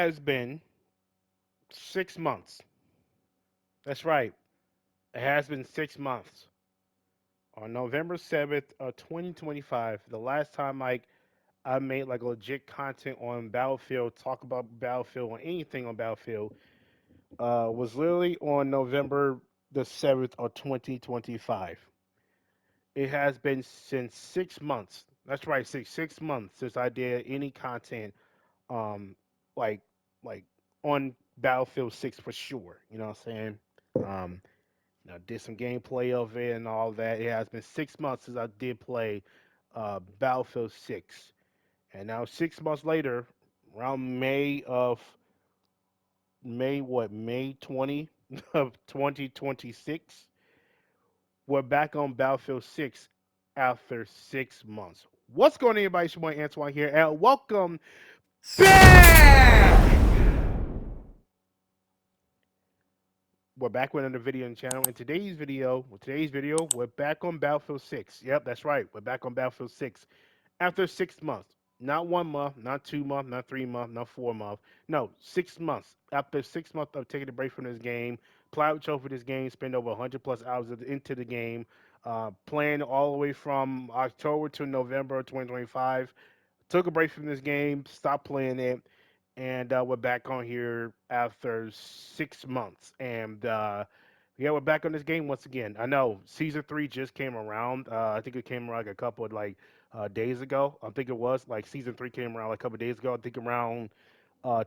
has been 6 months. That's right. It has been 6 months. On November 7th, 2025, the last time I made like legit content on Battlefield, talk about Battlefield or anything on Battlefield, was literally on November 7th, 2025. It has been since 6 months. That's right, six months since I did any content, um, like like on Battlefield 6 for sure. You know what I'm saying? Um, did some gameplay of it and all that. It has been 6 months since I did play Battlefield 6, and now 6 months later, around May 20 of 2026, we're back on Battlefield 6 after 6 months. What's going on, everybody? It's your boy Antoine here, and welcome back. We're back with another video on the channel. In today's video, we're back on Battlefield 6. Yep, that's right. We're back on Battlefield 6 after 6 months. Not 1 month, not 2 months, not 3 months, not 4 months. No, 6 months. After 6 months of taking a break from this game, platinum trophy this game, spend over 100 plus hours into the game, playing all the way from October to November 2025. Took a break from this game, stopped playing it, and we're back on here after 6 months. And yeah, we're back on this game once again. I know season three just came around. I think it came around like a couple of days ago. I think it was like season three came around like a couple of days ago. I think around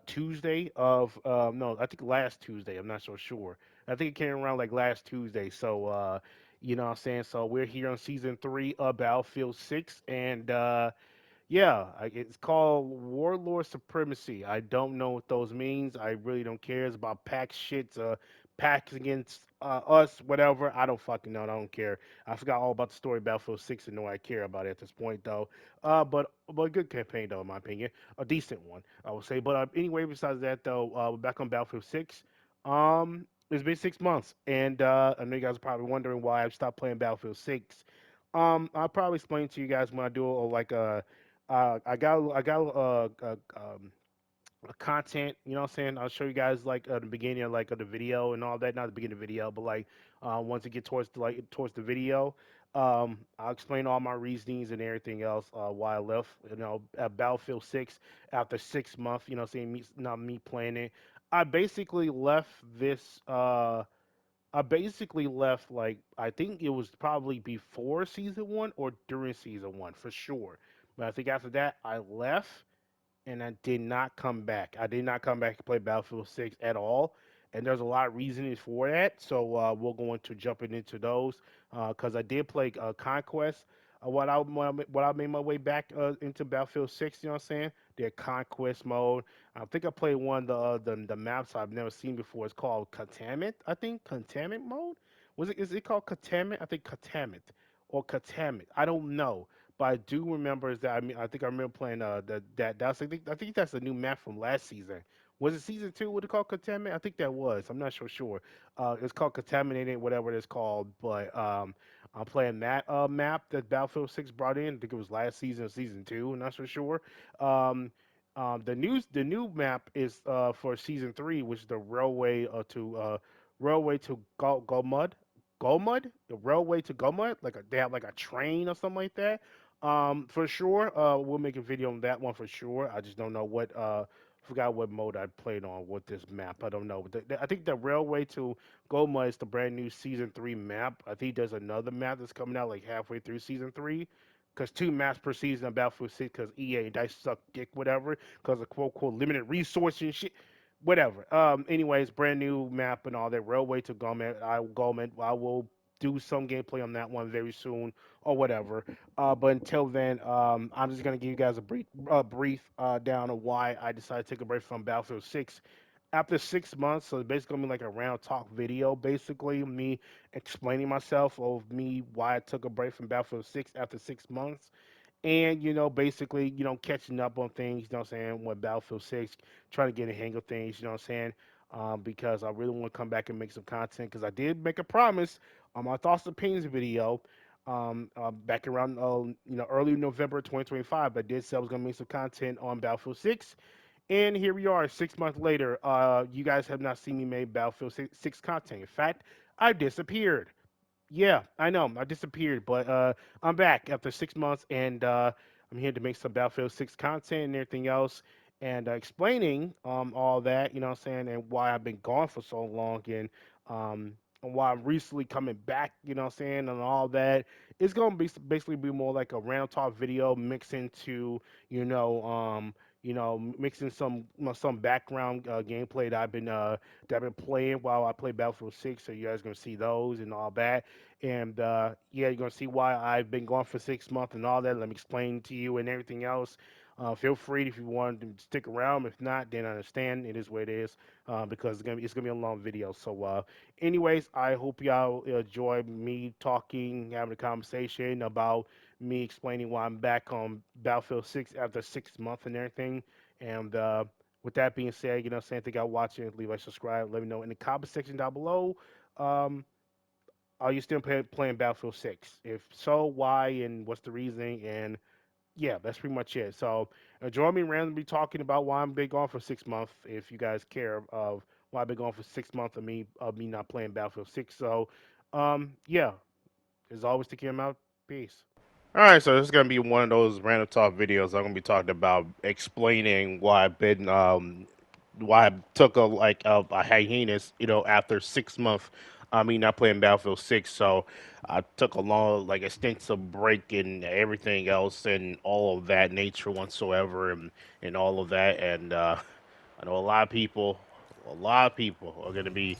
Tuesday of no, I think last Tuesday. I'm not so sure. I think it came around like last Tuesday. So you know what I'm saying. So we're here on season three of Battlefield 6, and yeah, it's called Warlord Supremacy. I don't know what those means. I really don't care. It's about pack shit, packs against us, whatever. I don't fucking know. I don't care. I forgot all about the story of Battlefield 6 and know I care about it at this point, though. But a good campaign, though, in my opinion. A decent one, I would say. But anyway, besides that, though, we're back on Battlefield 6. It's been 6 months, and I know you guys are probably wondering why I've stopped playing Battlefield 6. I'll probably explain to you guys when I do like a I got content, you know what I'm saying? I'll show you guys like the beginning of the video and all that. Not the beginning of the video, but like once it get towards the video, I'll explain all my reasonings and everything else why I left. At Battlefield 6 after 6 months. You know, what I'm saying not me playing it. I basically left this. I basically left like I think it was probably before season one or during season one for sure. But I think after that I left and I did not come back. I did not come back to play Battlefield 6 at all. And there's a lot of reasons for that. So we're going to jump into those because I did play Conquest. What I made my way back into Battlefield 6, you know what I'm saying? The Conquest mode. I think I played one of the maps I've never seen before. It's called Containment, I think. Containment mode? Is it called Containment? I think Containment or Containment. I don't know. But I do remember is that I think I remember playing I think that's a new map from last season. Was it season two? What it called Contaminate? I think that was. I'm not so sure. It's called Contaminated, whatever it's called. But I'm playing that map that Battlefield 6 brought in. I think it was last season, or season two. I'm not so sure. Um, the new map is for season three, which is the railway to Gomud. Gomud, the railway to Gomud, they have like a train or something like that. For sure, we'll make a video on that one for sure. I just don't know what forgot what mode I played on with this map. I don't know. But I think the Railway to Goma is the brand new season three map. I think there's another map that's coming out like halfway through season three. Cause two maps per season of Battlefield 6, cause EA and Dice suck dick, whatever. Cause of quote quote limited resources and shit, whatever. Anyways, brand new map and all that. Railway to Goma. I will do some gameplay on that one very soon or whatever. But until then, I'm just gonna give you guys a brief down of why I decided to take a break from Battlefield 6 after 6 months. So it's basically gonna be like a round talk video, basically me explaining myself of me why I took a break from Battlefield 6 after 6 months, and basically catching up on things. You know what I'm saying? With Battlefield 6, trying to get a hang of things. You know what I'm saying? Because I really want to come back and make some content because I did make a promise on my thoughts and opinions video back around early November 2025. I did say I was gonna make some content on Battlefield 6, And here we are, 6 months later. You guys have not seen me make Battlefield 6 content. In fact, I disappeared. Yeah, I know. I disappeared, but I'm back after 6 months, and I'm here to make some Battlefield 6 content and everything else, and explaining all that, you know what I'm saying, and why I've been gone for so long, um, and why I'm recently coming back, you know what I'm saying, and all that. It's gonna be basically be more like a random talk video mixed into, you know, mixing some background gameplay that I've been playing while I play Battlefield 6. So you guys gonna see those and all that. And yeah, you're gonna see why I've been gone for 6 months and all that. Let me explain to you and everything else. Feel free if you want to stick around. If not, then I understand. It is what it is because it's gonna be a long video. So, anyways, I hope y'all enjoy me talking, having a conversation about me explaining why I'm back on Battlefield 6 after 6 months and everything. And with that being said, you know, saying thank y'all watching. Leave a subscribe. Let me know in the comment section down below. Um, are you still playing Battlefield 6? If so, why and what's the reason? And yeah, that's pretty much it. So join me randomly talking about why I've been gone for 6 months. If you guys care of why I've been gone for 6 months of me not playing Battlefield 6. So yeah, as always, take care of my peace. All right, so this is gonna be one of those random talk videos. I'm gonna be talking about explaining why I took a hiatus, you know, after 6 months. I mean, not playing Battlefield 6, so I took a long, like, extensive break and everything else and all of that nature whatsoever, and all of that. And I know a lot of people are gonna be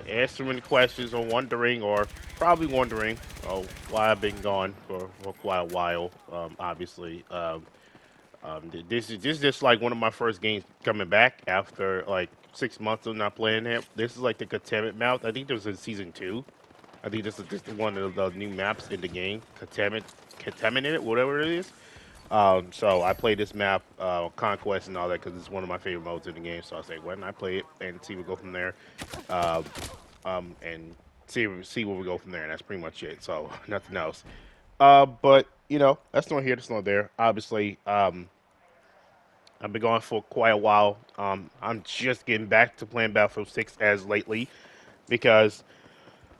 answering questions or wondering, or probably wondering, why I've been gone for quite a while. Obviously, this is just like one of my first games coming back after like 6 months of not playing it. This is like the containment map. I think this was in season 2. I think this is just one of the new maps in the game, contaminate, whatever it is. So I played this map, Conquest and all that, because it's one of my favorite modes in the game. So I say, why don't I play it and see what go from there. Uh, and see where we go from there. And that's pretty much it. So nothing else. But you know, that's not here, that's not there. Obviously, I've been going for quite a while. I'm just getting back to playing Battlefield 6 as lately because,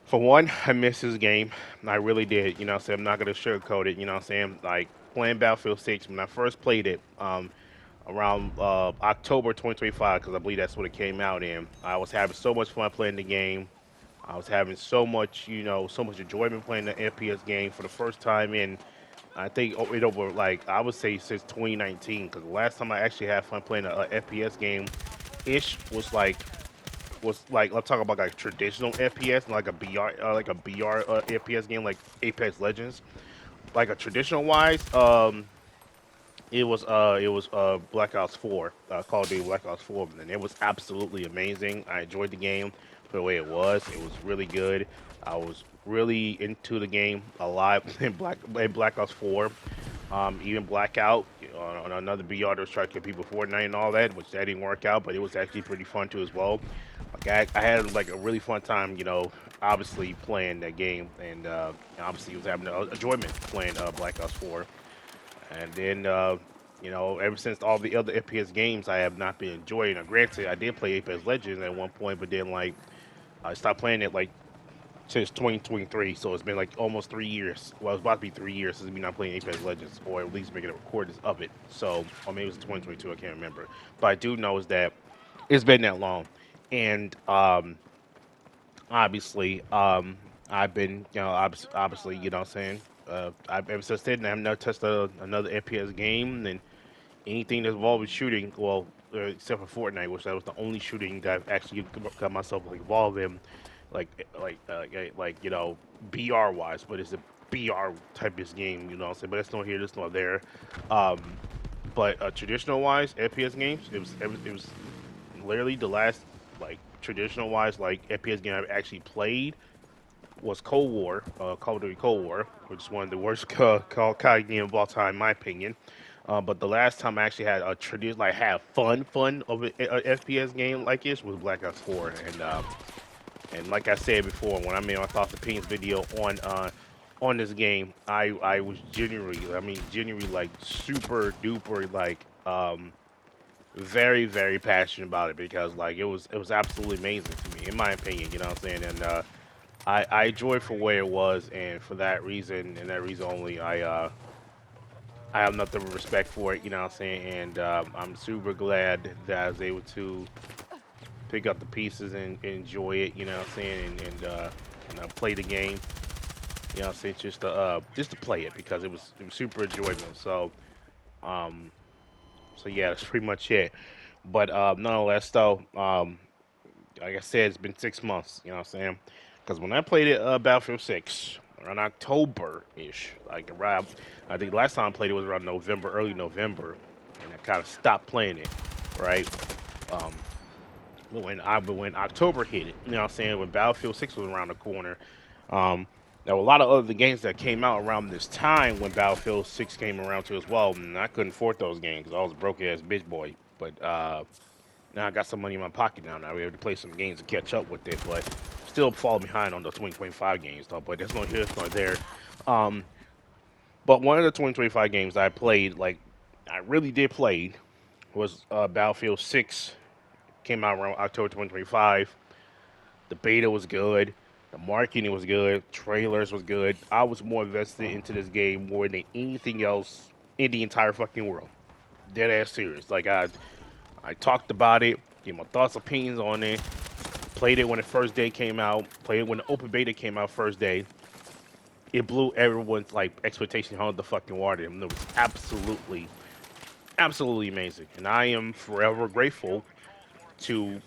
for one, I missed this game. I really did. You know what I'm saying? I'm not going to sugarcoat it. You know what I'm saying? Like, playing Battlefield 6, when I first played it, around October 2025, because I believe that's what it came out in, I was having so much fun playing the game. I was having so much, you know, so much enjoyment playing the FPS game for the first time in, I think, it over, like, I would say since 2019, because the last time I actually had fun playing a FPS game ish was like let's talk about like traditional FPS and like a BR FPS game like Apex Legends. Like a traditional wise, it was Black Ops 4, Call of Duty Black Ops 4, and it was absolutely amazing. I enjoyed the game for the way it was. It was really good. I was really into the game a lot in Black Ops 4. Even Blackout on another BR that was trying to compete with Fortnite and all that, which that didn't work out, but it was actually pretty fun too as well. Like I had like a really fun time, you know, obviously playing that game, and obviously was having enjoyment playing Black Ops 4. And then, you know, ever since all the other FPS games, I have not been enjoying. Now, granted, I did play Apex Legends at one point, but then like I stopped playing it like since 2023. So it's been like almost 3 years. Well, it's about to be 3 years since me not playing Apex Legends, or at least making a recordings of it. So, or maybe it was 2022. I can't remember. But I do know is that it's been that long, and obviously, I've been, you know, obviously, you know, what I'm saying, I've ever since then, I've never touched another FPS game, and anything that's involved with shooting, well, except for Fortnite, which that was the only shooting that I've actually got myself like involved in, like you know, BR wise, but it's a BR type of game, you know what I'm saying? But it's not here, it's not there. Um, but traditional wise, FPS games, it was literally the last like traditional wise like FPS game I've actually played was Cold War, Call of Duty Cold War, which is one of the worst Call of game of all time, in my opinion. But the last time I actually had a tradition, like have fun of a FPS game like this was Black Ops 4, and like I said before, when I made my thoughts opinions video on this game, I was genuinely, I mean genuinely like super duper like very, very passionate about it because like it was absolutely amazing to me, in my opinion. You know what I'm saying? And I enjoyed for where it was, and for that reason and that reason only, I have nothing but respect for it. You know what I'm saying? And I'm super glad that I was able to pick up the pieces and enjoy it. You know what I'm saying? And play the game. You know what I'm saying? Just to play it because it was super enjoyable. Um, so yeah, that's pretty much it. But nonetheless, though, like I said, it's been 6 months. You know what I'm saying? Because when I played it, Battlefield 6, around October ish, like around, I think last time I played it was around November, early November, and I kind of stopped playing it, right? Um, but when October hit it, you know what I'm saying? When Battlefield 6 was around the corner, um, there were a lot of other games that came out around this time when Battlefield 6 came around too as well, and I couldn't afford those games because I was a broke ass bitch boy. But now I got some money in my pocket now. Now we're able to play some games and catch up with it, but still fall behind on the 2025 games though. But that's not here, that's not there. Um, but one of the 2025 games I played, like I really did play, was Battlefield 6. Came out around October 2025. The beta was good. The marketing was good. Trailers was good. I was more invested into this game more than anything else in the entire fucking world. Dead ass serious. Like I talked about it, gave my thoughts, opinions on it. Played it when the first day came out. Played it when the open beta came out first day. It blew everyone's like expectation out of the fucking water. And it was absolutely, absolutely amazing. And I am forever grateful to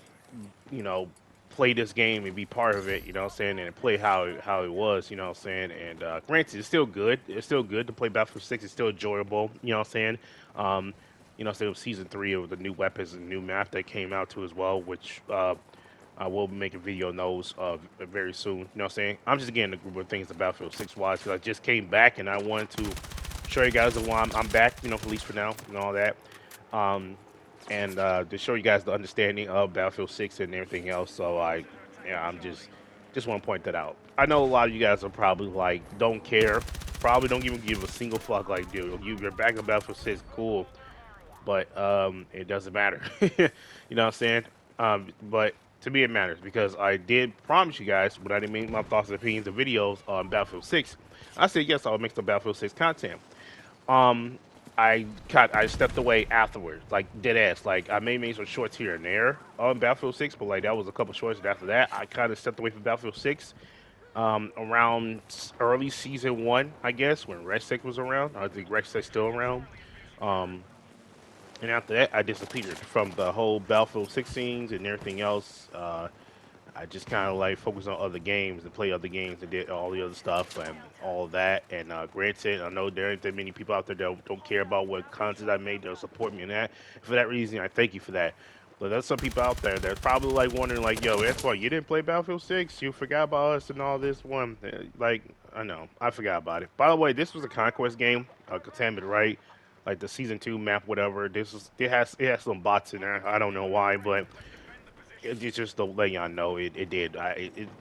play this game and be part of it, you know what I'm saying, and play how it was, you know what I'm saying. And granted, it's still good. It's still good to play Battlefield 6. It's still enjoyable, you know what I'm saying. Um, so season 3 of the new weapons and new map that came out too as well, which I will be making video on those very soon. You know what I'm saying? I'm just getting a group of things about Battlefield 6 wise because I just came back and I wanted to show you guys why I'm back, at least for now and all that. Um, and to show you guys the understanding of Battlefield 6 and everything else. So I'm just want to point that out. I know a lot of you guys are probably like don't care, probably don't even give a single fuck. Like, dude, you're back on Battlefield 6, cool, but it doesn't matter. You know what I'm saying? But to me, it matters because I did promise you guys when I didn't make my thoughts and opinions and videos on Battlefield 6. I said yes, I'll make some Battlefield 6 content. Um, I stepped away afterwards, like dead ass. Like I may make some shorts here and there on Battlefield 6, but like that was a couple shorts. And after that, I kind of stepped away from Battlefield 6. Around early season 1, I guess, when Red Six was around. I think Red Six still around. Um, and after that, I disappeared from the whole Battlefield 6 scenes and everything else. I just kind of like focused on other games and play other games and did all the other stuff and all of that. And granted, I know there ain't that many people out there that don't care about what content I made. They'll support me in that. For that reason, I thank you for that. But there's some people out there that's probably like wondering, like, yo, that's why you didn't play Battlefield 6. You forgot about us and all this one. Like, I know, I forgot about it. By the way, this was a conquest game, Containment, right? Like the season 2 map, whatever. It has some bots in there. I don't know why, but it's just to let y'all know it did.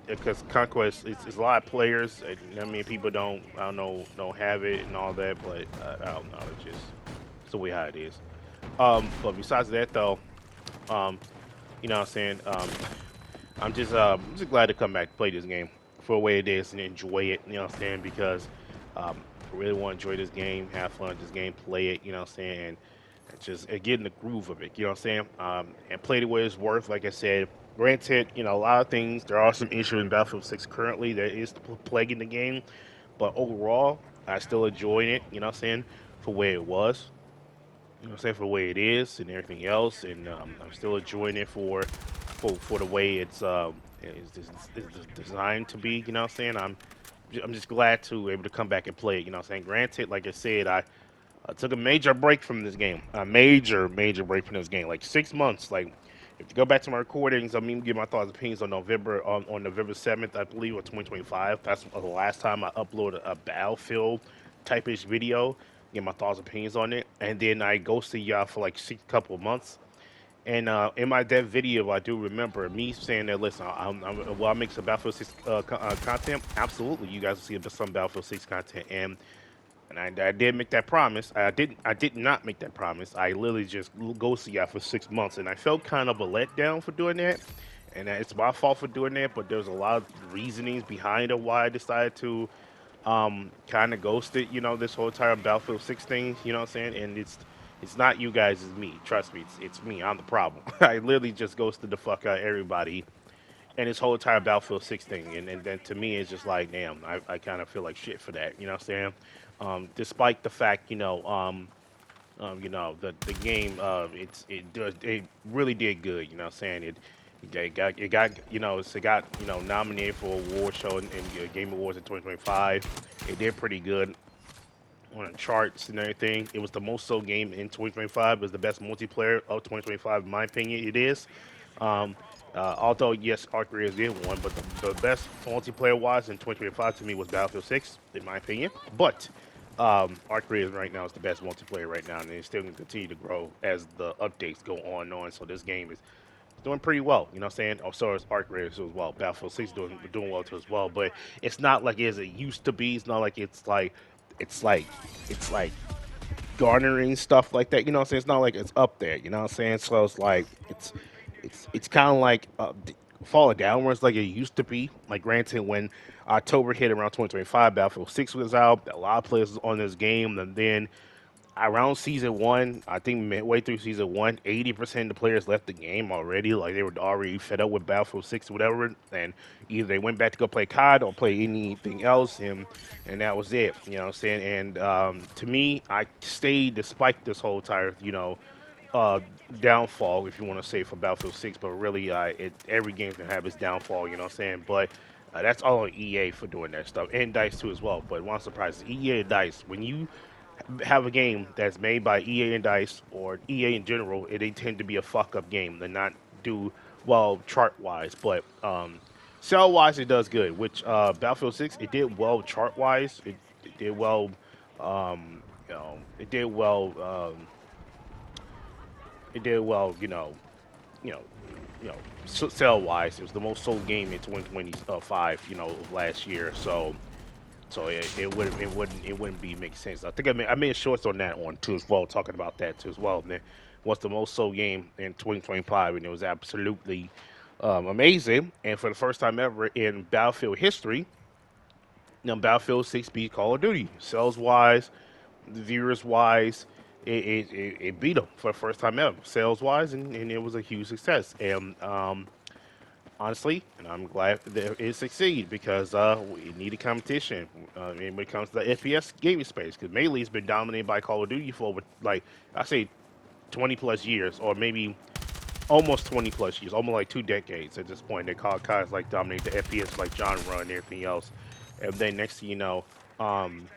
Because Conquest, it's a lot of players. I mean, people I don't know, don't have it and all that, but I don't know. It's the way how it is. But besides that, though, um, you know what I'm saying? I'm just glad to come back and play this game for the way it is and enjoy it, you know what I'm saying? Because I really want to enjoy this game, have fun with this game, play it, you know what I'm saying? And just get in the groove of it, you know what I'm saying? And play the way it's worth, like I said. Granted, a lot of things, there are some issues in Battlefield 6 currently. There is the plague in the game. But overall, I still enjoyed it, you know what I'm saying, for where it was. You know what I'm saying, for the way it is and everything else. And I'm still enjoying it for the way it's designed to be, you know what I'm saying? I'm just glad to be able to come back and play it, you know what I'm saying? Granted, like I said, I took a major break from this game. A major, major break from this game. Like 6 months. Like, if you go back to my recordings, I mean, give my thoughts and opinions on November 7th, I believe, of 2025. That's the last time I uploaded a Battlefield type-ish video. Get my thoughts and opinions on it. And then I ghosted y'all for like six couple of months. And in my that video, I do remember me saying that, listen, will I make some Battlefield 6 content? Absolutely. You guys will see some Battlefield 6 content. And And I did make that promise. I did not make that promise. I literally just ghosted y'all for 6 months, and I felt kind of a letdown for doing that. And it's my fault for doing that. But there's a lot of reasonings behind it why I decided to kind of ghosted. This whole entire Battlefield 6 thing. You know what I'm saying? And it's not you guys, it's me. Trust me, it's me. I'm the problem. I literally just ghosted the fuck out of everybody and his whole entire Battlefield 6 thing. And then to me, it's just like, damn, I kind of feel like shit for that. You know what I'm saying? Despite the fact, the game, it really did good. You know what I'm saying? It got nominated for award show in Game Awards in 2025. It did pretty good on the charts and everything. It was the most sold game in 2025. It was the best multiplayer of 2025, in my opinion. It is. Um, Although yes, Arc Raiders did one, but the best multiplayer wise in 2025 to me was Battlefield 6, in my opinion. But Arc Raiders right now is the best multiplayer right now, and it's still going to continue to grow as the updates go on and on. So this game is doing pretty well. You know what I'm saying? Oh, so is Arc Raiders as well. Battlefield 6 doing well too as well. But it's not like as it used to be. It's not like it's like it's like garnering stuff like that. You know what I'm saying? It's not like it's up there. You know what I'm saying? So it's like it's kind of like falling downwards like it used to be. Like granted, when October hit around 2025, Battlefield 6 was out. A lot of players was on this game, and then around season one, I think midway through season one, 80% of the players left the game already. Like they were already fed up with Battlefield 6 or whatever, and either they went back to go play COD or play anything else, and that was it. You know what I'm saying? And to me, I stayed despite this whole entire, uh, downfall, if you want to say, for Battlefield 6, but really, every game's gonna have its downfall. You know what I'm saying? But that's all on EA for doing that stuff, and Dice too as well. But one surprise, EA and Dice, when you have a game that's made by EA and Dice or EA in general, they tend to be a fuck up game. They not do well chart wise, but sell wise it does good. Which Battlefield 6 it did well chart wise. It did well. It did well. It did well. You know, sell wise. It was the most sold game in 2025. Of last year. So it wouldn't be make sense. I think I made shorts on that one too as well, talking about that too as well. And then what's the most sold game in 2025, and it was absolutely amazing. And for the first time ever in Battlefield history, Battlefield 6 beat Call of Duty sales wise, viewers wise. It beat them for the first time ever, sales wise, and it was a huge success. And honestly, and I'm glad that it succeeded because we needed competition when it comes to the FPS gaming space. Because mainly it's been dominated by Call of Duty for over, like I say, 20 plus years, or maybe almost 20 plus years, almost like 2 decades at this point. They call guys like dominate the FPS like genre and everything else. And then um,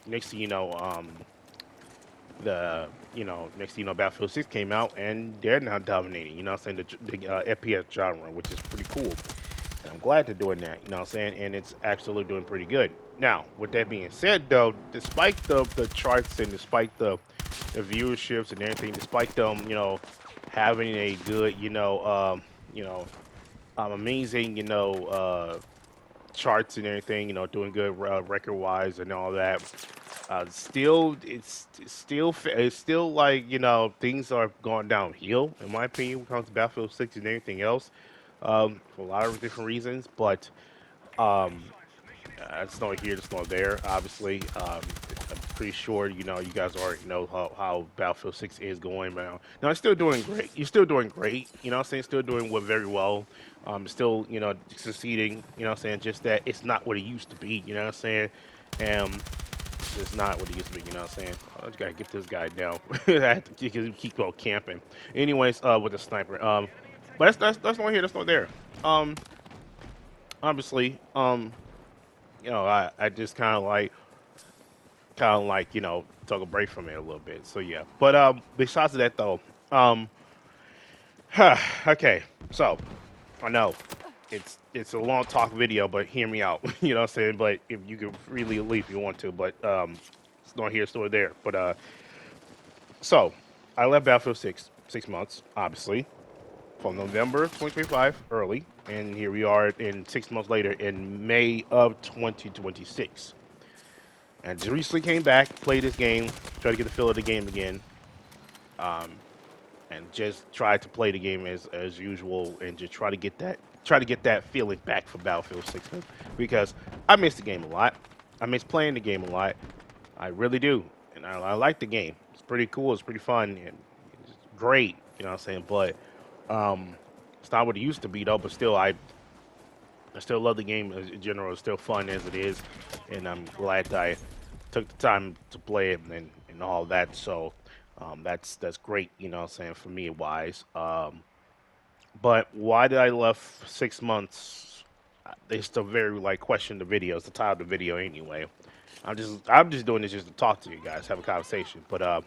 next thing you know, next thing you know, Battlefield 6 came out and they're now dominating. You know what I'm saying? The FPS genre, which is pretty cool. And I'm glad they're doing that, you know what I'm saying? And it's actually doing pretty good. Now, with that being said, though, despite the charts and despite the viewerships and everything, despite them, having a good, amazing, charts and everything, doing good record wise and all that. Still, it's still like things are going downhill in my opinion when it comes to Battlefield 6 and anything else, for a lot of different reasons. But um, it's not here, it's not there. Obviously, I'm pretty sure you guys already know how Battlefield 6 is going now. Now it's still doing great. You're still doing great. You know what I'm saying? Still doing very well. Still succeeding. You know what I'm saying? Just that it's not what it used to be. You know what I'm saying? And it's not what it used to be. You know what I'm saying? I just gotta get this guy down. I have to keep on camping. Anyways, with the sniper. But that's not here. That's not there. Um, Obviously, I just kind of like took a break from it a little bit. So yeah. But besides that though, um, okay. So I know it's a long talk video, but hear me out. You know what I'm saying? But if you could really leave if you want to, but it's not here, it's not there. But so I left Battlefield 6 months, obviously, from November 2025 early, and here we are in 6 months later in May of 2026. And just recently came back, played this game, tried to get the feel of the game again, um, and just tried to play the game as usual, and just try to get that feeling back for Battlefield 6 because I miss the game a lot. I miss playing the game a lot. I really do, and I like the game. It's pretty cool. It's pretty fun and it's great. You know what I'm saying? But um, it's not what it used to be though. But still, I still love the game in general. It's still fun as it is, and I'm glad that I took the time to play it and all that. So that's great. You know what I'm saying, for me wise. But why did I left 6 months? It's the very like question the video. It's the title of the video anyway. I'm just doing this just to talk to you guys, have a conversation. But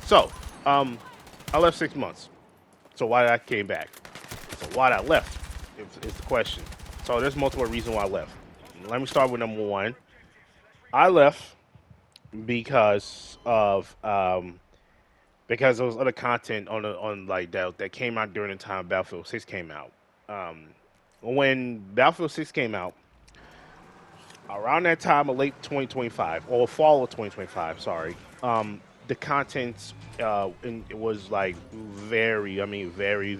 so um, I left 6 months. So why did I came back? So why did I left? Is the question. So there's multiple reasons why I left. Let me start with number one. I left because of because there was other content on like that came out during the time Battlefield 6 came out. Um, when Battlefield 6 came out, around that time of late 2025 or fall of 2025, sorry, the content it was like very, I mean, very,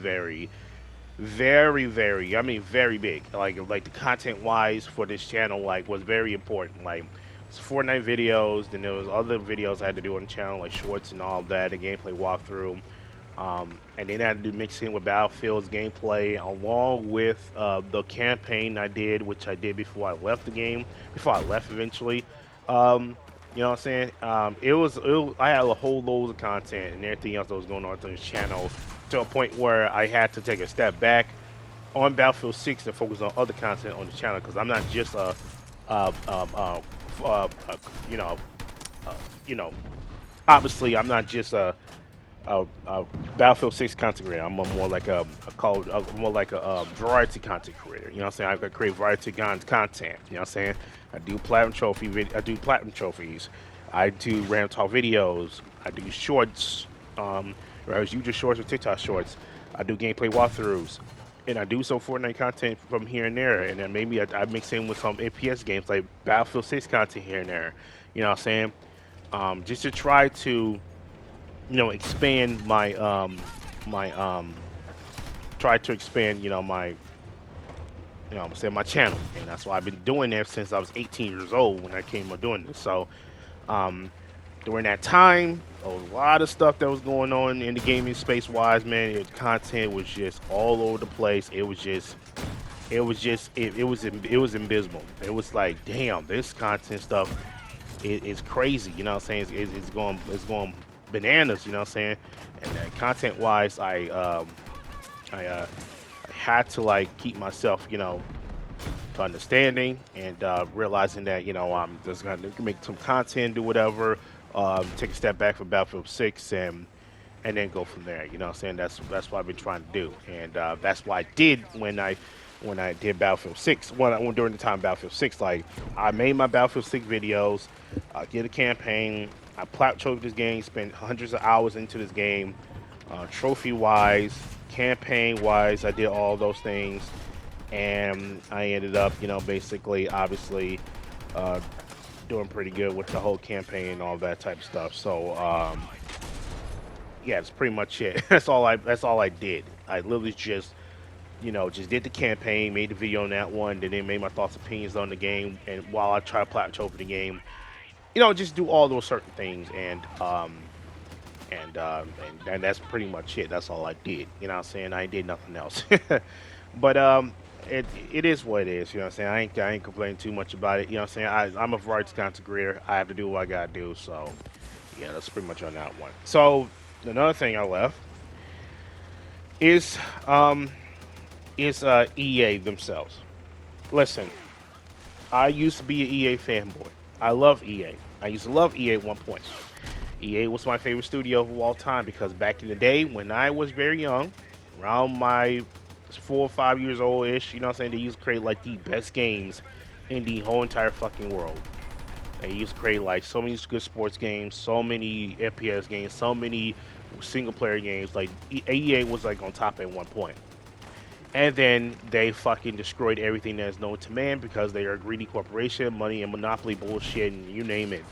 I mean, very big. Like the content wise for this channel, like was very important. Like it's Fortnite videos, then there was other videos I had to do on the channel, like shorts and all that, the gameplay walkthrough. And then I had to do mixing with Battlefield's gameplay along with the campaign I did, which I did before I left the game, before I left eventually. You know what I'm saying? I had a whole load of content and everything else that was going on this channel to a point where I had to take a step back on Battlefield 6 and focus on other content on the channel because I'm not just uh, um, uh, uh, you know, uh, you know, obviously I'm not just a Battlefield 6 content creator. I'm more like more like a variety content creator. You know what I'm saying? I could create variety content. You know what I'm saying? I do I do platinum trophies. I do random talk videos. I do shorts. Whereas you just shorts or TikTok shorts. I do gameplay walkthroughs. And I do some Fortnite content from here and there. And then maybe I mix in with some FPS games like Battlefield 6 content here and there. You know what I'm saying? Just to try to expand my try to expand I'm saying my channel, and that's why I've been doing that since I was 18 years old when I came up doing this. So um during that time there was a lot of stuff that was going on in the gaming space wise, man. Content was just all over the place. It was invisible. It was like, damn, this content stuff is crazy. You know what I'm saying? It's going bananas. You know what I'm saying? And content wise, I had to like keep myself, to understanding and realizing that I'm just gonna make some content, do whatever, take a step back from Battlefield 6 and then go from there. You know what I'm saying? That's what I've been trying to do, and that's what I did when I did Battlefield 6. During the time Battlefield 6, like I made my Battlefield 6 videos, did a campaign. I platinum this game, spent hundreds of hours into this game, trophy wise, campaign wise. I did all those things, and I ended up, basically, obviously, uh, doing pretty good with the whole campaign and all that type of stuff. So, yeah, that's pretty much it. That's all I did. I literally just did the campaign, made the video on that one, then made my thoughts, opinions on the game, and while I try to plateau for the game, just do all those certain things, and that's pretty much it. That's all I did. You know what I'm saying? I ain't did nothing else. But it is what it is. You know what I'm saying? I ain't complaining too much about it. You know what I'm saying? I'm a variety content creator. I have to do what I gotta do. So yeah, that's pretty much on that one. So another thing I left is EA themselves. Listen, I used to be an EA fanboy. I love EA. I used to love EA at one point. EA was my favorite studio of all time because back in the day when I was very young, around my 4 or 5 years old ish, you know what I'm saying, they used to create like the best games in the whole entire fucking world. They used to create like so many good sports games, so many FPS games, so many single player games. Like EA was like on top at one point. And then they fucking destroyed everything that is known to man because they are a greedy corporation, money and monopoly bullshit, and you name it.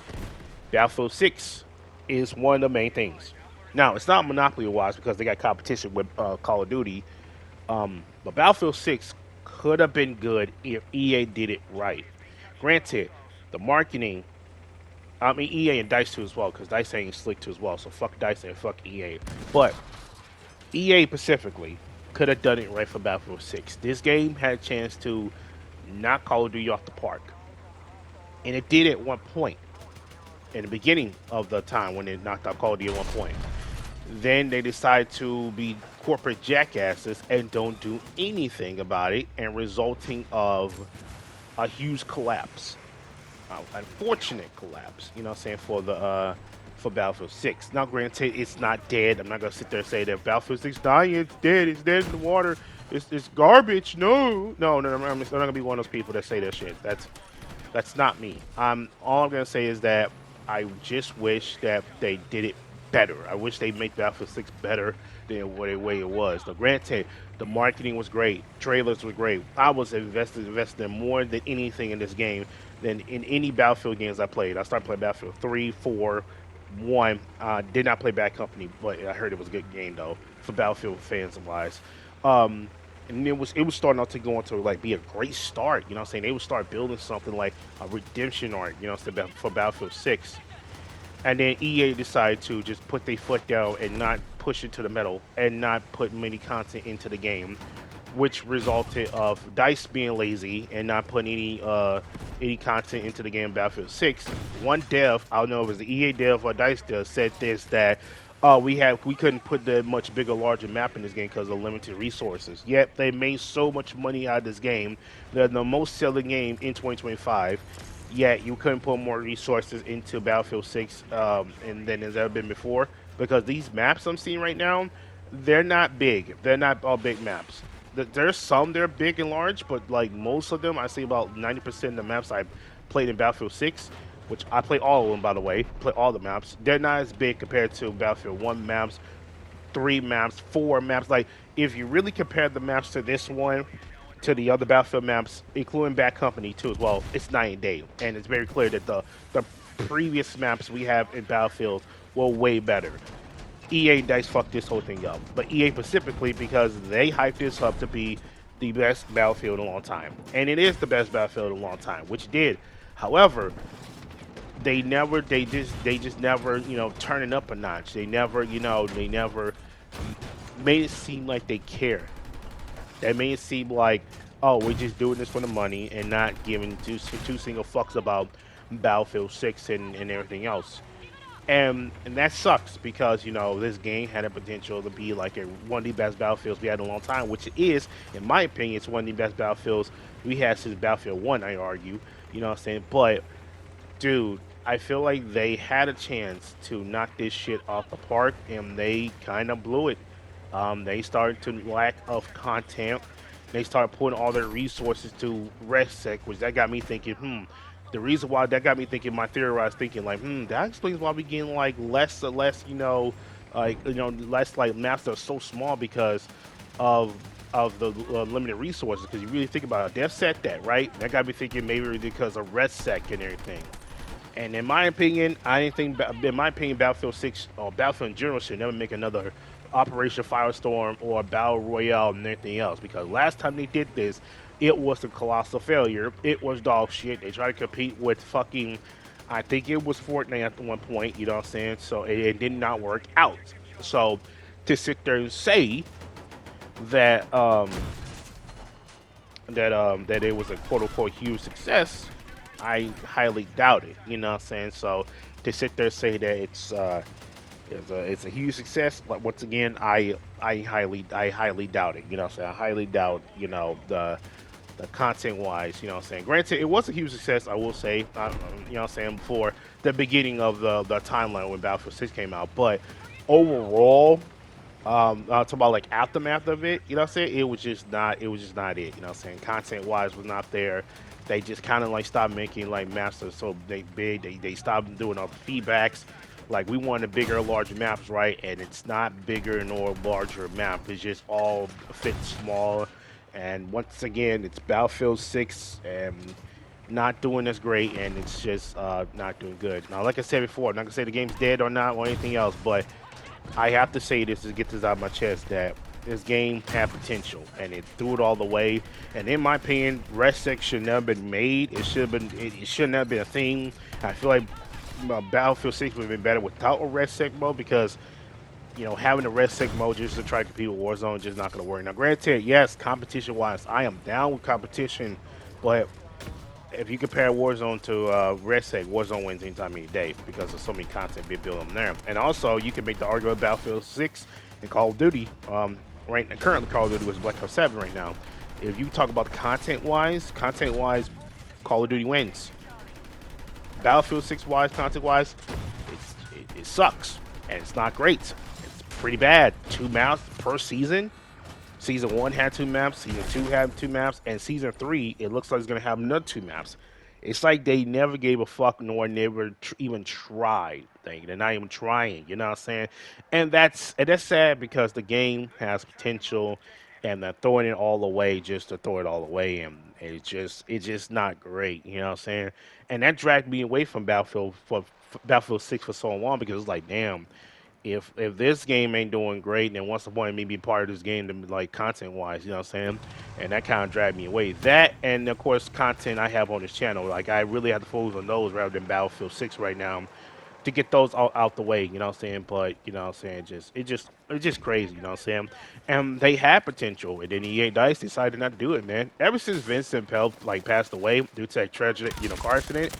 Battlefield 6 is one of the main things. Now, it's not monopoly wise because they got competition with Call of Duty, but Battlefield 6 could have been good if EA did it right. Granted, the marketing, I mean, EA and DICE too as well, because DICE ain't slick too as well, so fuck DICE and fuck EA. But EA specifically could have done it right for Battlefield 6. This game had a chance to knock Call of Duty off the park. And it did at one point in the beginning of the time when it knocked out Call of Duty at one point. Then they decide to be corporate jackasses and don't do anything about it, and resulting of a huge collapse, unfortunate collapse. You know what I'm saying, for Battlefield 6. Now, granted, it's not dead. I'm not gonna sit there and say that Battlefield 6 dying. It's dead. It's dead in the water. It's garbage. No, no, no. I'm not gonna be one of those people that say that shit. That's not me. All I'm gonna say is that I just wish that they did it better. I wish they made Battlefield 6 better than what the way it was. Now, granted, the marketing was great, trailers were great. I was invested in more than anything in this game than in any Battlefield games I played. I started playing Battlefield 3, 4, 1. Did not play Bad Company, but I heard it was a good game though for Battlefield fans wise. Um, and it was starting out to go into like be a great start. You know what I'm saying? They would start building something like a redemption arc. You know, for Battlefield 6. And then EA decided to just put their foot down and not push it to the metal and not put many content into the game, which resulted of Dice being lazy and not putting any content into the game. Battlefield 6. One dev, I don't know if it was the EA dev or Dice dev, said this that we couldn't put the much bigger, larger map in this game because of limited resources. Yet they made so much money out of this game. They're the most selling game in 2025. Yet you couldn't put more resources into Battlefield 6 and than has ever been before, because these maps I'm seeing right now, they're not big. They're not all big maps. There's some they're big and large, but like most of them, I see about 90% of the maps I played in Battlefield 6, which I play all of them by the way, play all the maps. They're not as big compared to Battlefield 1 maps, 3 maps, 4 maps. Like if you really compare the maps to this one, to the other Battlefield maps, including Bad Company too as well, it's night and day. And it's very clear that the previous maps we have in Battlefield were way better. EA Dice fucked this whole thing up, but EA specifically because they hyped this up to be the best Battlefield in a long time, and it is the best Battlefield in a long time, which it did. However, they just never turn it up a notch. They never made it seem like they care. That made it seem like, oh, we're just doing this for the money and not giving two single fucks about Battlefield 6 and everything else. And that sucks because this game had a potential to be like one of the best Battlefields we had in a long time, which it is, in my opinion. It's one of the best Battlefields we had since Battlefield 1, I argue. You know what I'm saying? But dude, I feel like they had a chance to knock this shit off the park, and they kind of blew it. They started to lack of content. They started putting all their resources to ResSec, which that got me thinking, The reason why that got me thinking, my theory, I was thinking like, that explains why we getting like less and less, less like maps that are so small because of the limited resources. Because you really think about it, they've said that, right? That got me thinking maybe because of ResSec and everything. And in my opinion, Battlefield 6 or Battlefield in general should never make another Operation Firestorm or Battle Royale and anything else. Because last time they did this, it was a colossal failure. It was dog shit. They tried to compete with fucking, I think it was Fortnite at one point, you know what I'm saying? So it did not work out. So to sit there and say that that it was a quote unquote huge success, I highly doubt it. You know what I'm saying? So to sit there and say that it's a huge success, but once again, I highly doubt it. You know what I'm saying? I highly doubt the content wise. You know what I'm saying? Granted, it was a huge success. I will say. You know what I'm saying, before the beginning of the timeline when Battlefield 6 came out, but overall. Talk about like aftermath of it, you know what I'm saying? It was just not it, you know what I'm saying? Content wise was not there. They just kind of like stopped making like maps so big. They stopped doing all the feedbacks. Like we wanted bigger, larger maps, right? And it's not bigger nor larger map. It's just all fit small. And once again, it's Battlefield 6 and not doing as great, and it's just not doing good. Now, like I said before, I'm not gonna say the game's dead or not or anything else, but I have to say this to get this out of my chest that this game had potential and it threw it all the way. And in my opinion, ResX should never been made. It should have been. It shouldn't have been a thing. I feel like Battlefield 6 would have been better without a ResX mode because having a ResX mode just to try to compete with Warzone is just not going to work. Now, granted, yes, competition-wise, I am down with competition, but if you compare Warzone to ResX, Warzone wins anytime, any day because there's so many content being built on there. And also, you can make the argument about Battlefield 6 and Call of Duty. Right now, currently Call of Duty was Black Ops 7 right now. If you talk about content-wise, Call of Duty wins. Battlefield 6-wise, content-wise, it sucks and it's not great. It's pretty bad. 2 maps per season. Season 1 had 2 maps, Season 2 had 2 maps, and Season 3, it looks like it's going to have another 2 maps. It's like they never gave a fuck nor never even tried. They're not even trying, you know what I'm saying? And that's sad because the game has potential, and they're throwing it all away just to throw it all away, and it's just not great, you know what I'm saying? And that dragged me away from for Battlefield 6 for so long because it's like, damn, if this game ain't doing great, then what's the point of me being part of this game to like content wise, you know what I'm saying? And that kind of dragged me away. That and of course content I have on this channel, like I really have to focus on those rather than Battlefield 6 right now to get those out the way, you know what I'm saying? But you know what I'm saying, it's just crazy, you know what I'm saying? And they had potential, and then EA Dice decided not to do it, man. Ever since Vincent Pell like passed away due to that tragic, car accident,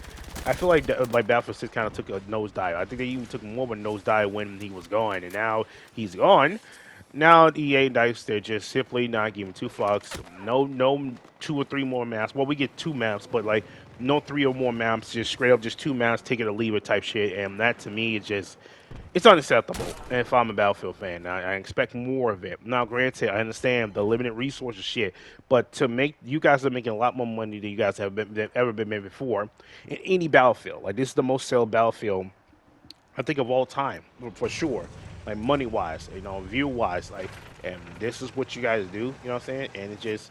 I feel like like Battlefield 6 kind of took a nosedive. I think they even took more of a nosedive when he was gone, and now he's gone. Now EA Dice, they're just simply not giving 2 fucks. No 2 or 3 more maps. Well, we get 2 maps, but like no 3 or more maps. Just straight up, just 2 maps, take it or leave it type shit. And that to me is just it's unacceptable. And if I'm a Battlefield fan, I expect more of it. Now, granted, I understand the limited resources shit, but to make you guys are making a lot more money than you guys have ever been made before in any Battlefield. Like this is the most sell Battlefield I think of all time for sure. Like money wise, view wise, like, and this is what you guys do. You know what I'm saying? And it's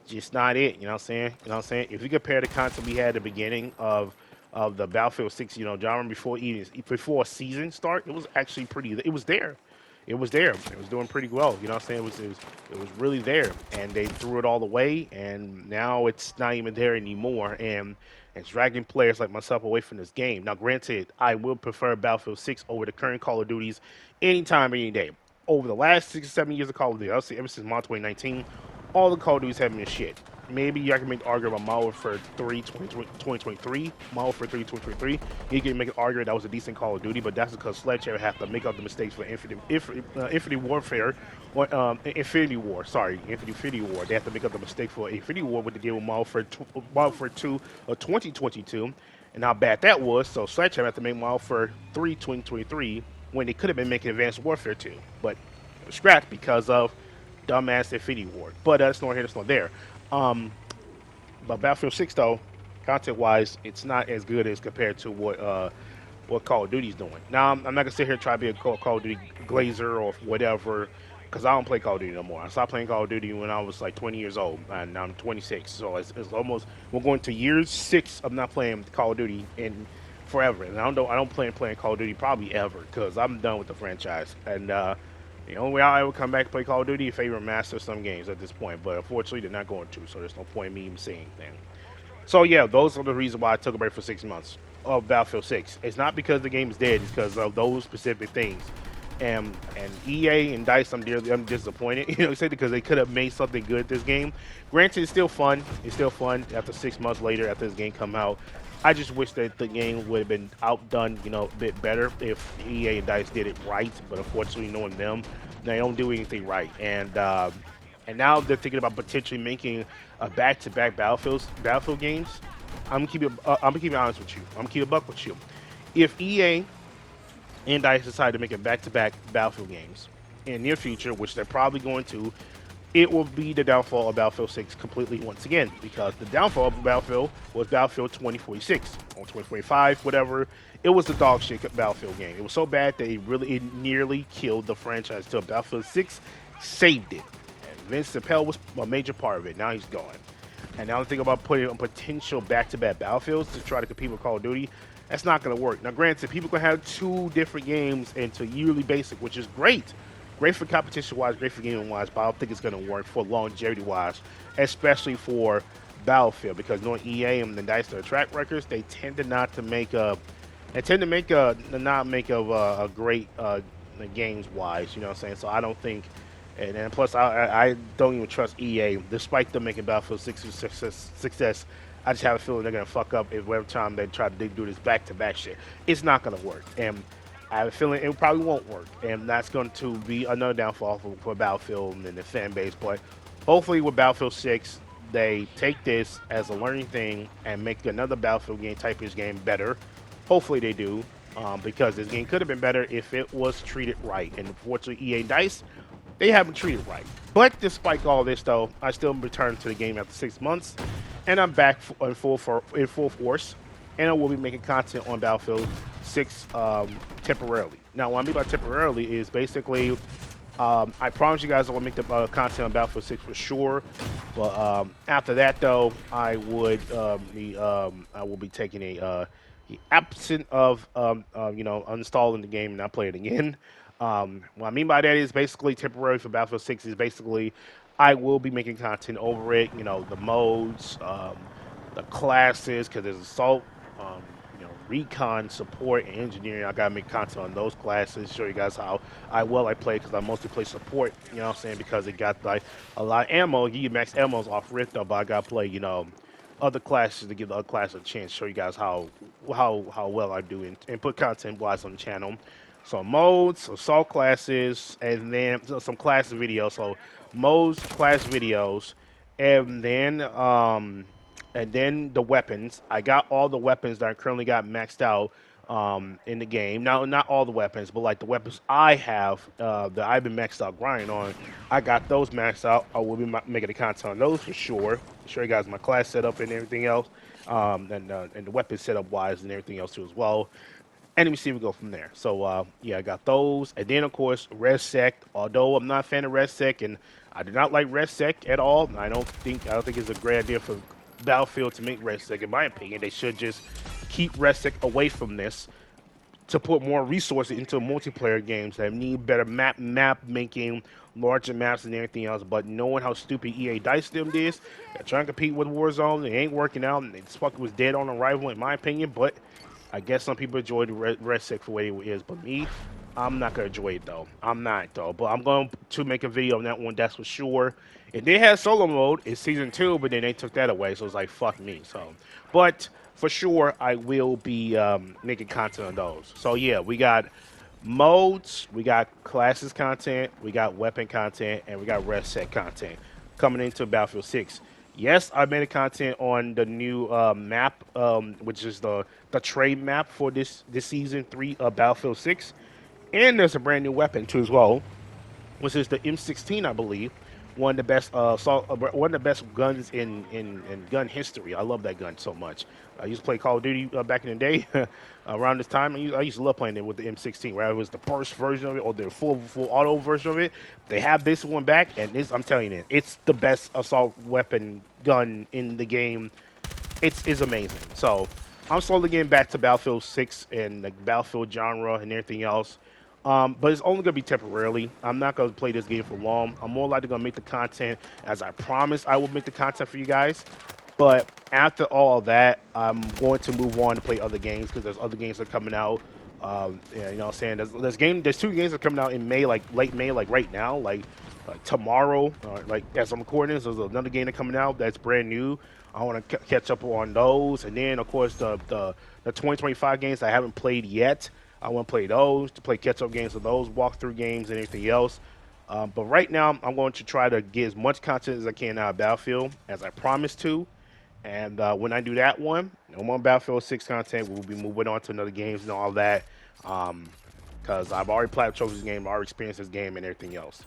just not it. You know what I'm saying? You know what I'm saying? If you compare the content we had at the beginning of the Battlefield 6, genre before season start, it was actually pretty. It was there. It was there. It was doing pretty well. You know what I'm saying? It was really there, and they threw it all away, and now it's not even there anymore, and it's dragging players like myself away from this game. Now, granted, I will prefer Battlefield 6 over the current Call of Duties anytime, any day. Over the last 6 or 7 years of Call of Duty, I'll say ever since March 2019, all the Call of Duties have been shit. Maybe I can make an argument about Modern Warfare 3 2023. Modern Warfare 3 2023. You can make an argument that was a decent Call of Duty, but that's because Sledgehammer have to make up the mistakes for Infinity Warfare, or Infinity War. Sorry, Infinity War. They have to make up the mistake for Infinity War with the deal with Modern Warfare 2 of 2022, and how bad that was. So Sledgehammer have to make Modern Warfare 3 2023 when they could have been making Advanced Warfare 2, but it was scrapped because of dumbass Infinity War. But that's not here, that's not there. Um, but Battlefield 6 though, content wise, it's not as good as compared to what Call of Duty's doing. Now I'm not gonna sit here and try to be a Call of Duty glazer or whatever, because I don't play Call of Duty no more. I stopped playing Call of Duty when I was like 20 years old, and now I'm 26. So it's almost we're going to year 6 of not playing Call of Duty in forever. And I don't plan playing Call of Duty probably ever because I'm done with the franchise. And the only way I'll ever come back to play Call of Duty is if they remaster some games at this point. But unfortunately, they're not going to, so there's no point in me even saying anything. So yeah, those are the reasons why I took a break for 6 months of Battlefield 6. It's not because the game is dead; it's because of those specific things. And EA and Dice, I'm disappointed. You know, because they could have made something good this game. Granted, it's still fun. It's still fun after 6 months later after this game come out. I just wish that the game would have been outdone, a bit better if EA and Dice did it right. But unfortunately, knowing them, they don't do anything right. And now they're thinking about potentially making a back-to-back Battlefield games. I'm gonna keep it honest with you. I'm gonna keep a buck with you. If EA and Dice decide to make a back-to-back Battlefield games in the near future, which they're probably going to, it will be the downfall of Battlefield 6 completely once again, because the downfall of Battlefield was Battlefield 2046 or 2045, whatever. It was the dog shit Battlefield game. It was so bad that it nearly killed the franchise. Till Battlefield 6 saved it. Vince Chappelle was a major part of it. Now he's gone. And now I'm thinking about putting on potential back-to-back Battlefields to try to compete with Call of Duty. That's not going to work. Now, granted, people can have 2 different games into yearly basic, which is great. Great for competition-wise, great for gaming-wise, but I don't think it's going to work for longevity-wise, especially for Battlefield, because knowing EA and the DICE, their track records, they tend to not to make a they tend to make a not make a great games wise. You know what I'm saying? So I don't think, and then plus I don't even trust EA, despite them making Battlefield 6 success. I just have a feeling they're gonna fuck up if every time they try to do this back-to-back shit. It's not gonna work, and I have a feeling it probably won't work, and that's going to be another downfall for Battlefield and the fan base. But hopefully, with Battlefield 6, they take this as a learning thing and make another Battlefield game, type-ish game, better. Hopefully, they do, because this game could have been better if it was treated right. And unfortunately, EA Dice, they haven't treated right. But despite all this, though, I still returned to the game after 6 months, and I'm back in full force. And I will be making content on Battlefield 6 temporarily. Now, what I mean by temporarily is basically, I promise you guys I will make the content on Battlefield 6 for sure. But after that, though, I will be taking a absent of uninstalling the game and not playing it again. What I mean by that is basically temporary for Battlefield 6 is basically I will be making content over it. You know, the modes, the classes, because there's assault, um, recon, support, and engineering. I gotta make content on those classes. Show you guys how I play, because I mostly play support. You know what I'm saying? Because it got like a lot of ammo. You get max ammos off Rift, though, but I gotta play other classes to give the other classes a chance. Show you guys how well I do and put content wise on the channel. So modes, assault classes, and then some class videos. So modes, class videos, and then the weapons. I got all the weapons that I currently got maxed out in the game. Now, not all the weapons, but like the weapons I have that I've been maxed out grinding on, I got those maxed out. I will be making the content on those for sure. Show you guys my class setup and everything else, and the weapon setup wise and everything else too as well. And let me see if we go from there. So, yeah, I got those. And then, of course, ResSec. Although I'm not a fan of ResSec, and I do not like ResSec at all, I don't think it's a great idea for Battlefield to make ResSec. In my opinion, they should just keep ResSec away from this to put more resources into multiplayer games that need better map making, larger maps, and everything else. But knowing how stupid EA Dice them is, they're trying to compete with Warzone. It ain't working out. And this fucker was dead on arrival, in my opinion. But I guess some people enjoy the ResSec for what it is. But me, I'm not gonna enjoy it though. I'm not though. But I'm going to make a video on that one. That's for sure. It did have solo mode. It's season 2, but then they took that away. So it's like fuck me. So, but for sure, I will be making content on those. So yeah, we got modes, we got classes content, we got weapon content, and we got ResSec content coming into Battlefield 6. Yes, I made a content on the new map, which is the trade map for this season 3 of Battlefield 6, and there's a brand new weapon too as well, which is the M16, I believe. One of the best one of the best guns in gun history. I love that gun so much. I used to play Call of Duty back in the day. Around this time, I used to love playing it with the M16. Whether it was the burst version of it or the full auto version of it, they have this one back, and I'm telling you, it's the best assault weapon gun in the game. It's amazing. So I'm slowly getting back to Battlefield 6 and the Battlefield genre and everything else. But it's only going to be temporarily. I'm not going to play this game for long. I'm more likely going to make the content as I promised I will make the content for you guys. But after all of that, I'm going to move on to play other games, because there's other games that are coming out. Yeah, you know what I'm saying? There's 2 games that are coming out in May, like late May, like right now, like tomorrow, like as I'm recording this, there's another game that's coming out that's brand new. I want to catch up on those, and then of course the 2025 games I haven't played yet. I want to play those, to play catch-up games of those, walkthrough games, and anything else. But right now, I'm going to try to get as much content as I can out of Battlefield, as I promised to. And when I do that one, no more Battlefield 6 content. We'll be moving on to another games and all that. Because I've already played this game, I already experienced this game and everything else.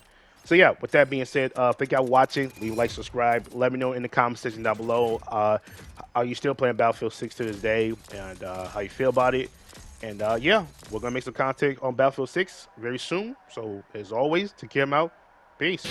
So yeah, with that being said, thank y'all for watching. Leave a like, subscribe. Let me know in the comment section down below. Are you still playing Battlefield 6 to this day? And how you feel about it? And yeah, we're going to make some content on Battlefield 6 very soon. So as always, take care, out. Peace.